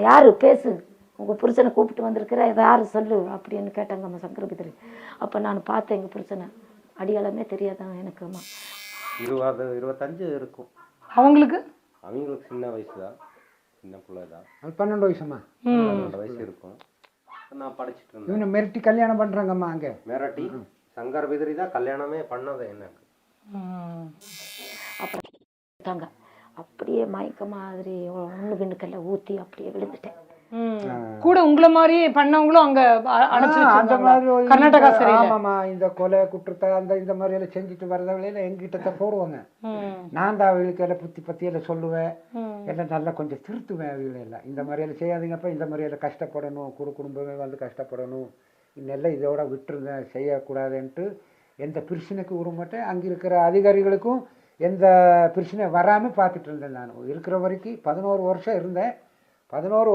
யார் பேசு, உங்கள் புருஷனை கூப்பிட்டு வந்திருக்கிற, இதை யார் சொல்லு அப்படின்னு கேட்டாங்கம்மா சங்கரபிதரி. அப்போ நான் பார்த்தேன் எங்கள் புருஷனை, அடியாளமே தெரியாதான் எனக்கும்மா. 25 இருக்கும் அவங்களுக்கு சின்ன வயசு தான், சின்ன பிள்ளை தான். 12 வயசுமா, 12 வயசு இருக்கும். நான் படிச்சுட்டு இருந்தேன். இவனை மிரட்டி கல்யாணம் பண்ணுறாங்கம்மா. அங்கே மிரட்டி சங்கரபிதரி தான் கல்யாணமே பண்ணது எனக்கு. அப்புறம் அப்படியே மயக்க மாதிரி ஒன்று பின்னுக்கெல்லாம் ஊற்றி அப்படியே விழுந்துட்டேன். கூட உங்களை மாதிரி பண்ணவங்களும் அங்க அந்த மாதிரி கர்நாடகா சிறையில. ஆமாம்மா, இந்த கொலை குற்றத்தை இந்த மாதிரி எல்லாம் செஞ்சுட்டு வரதவளையில எங்கிட்ட போடுவாங்க. நான் தான் அவங்களுக்கு எல்லாம் பத்தியெல்லாம் சொல்லுவேன், எல்லாம் நல்லா கொஞ்சம் திருத்துவேன் அவங்களெல்லாம். இந்த மாதிரி எல்லாம் செய்யாதீங்கப்பா, இந்த மாதிரி எல்லாம் கஷ்டப்படணும், குடும்பமே வந்து கஷ்டப்படணும், இன்னெல்லாம் இதோட விட்டுருங்க, செய்யக்கூடாதுன்ட்டு எந்த பிரச்சனைக்கு உருமாட்டேன். அங்கே இருக்கிற அதிகாரிகளுக்கும் எந்த பிரச்சனை வராமல் பார்த்துட்டு இருந்தேன். நான் இருக்கிற வரைக்கும் 11 வருஷம் இருந்தேன். 11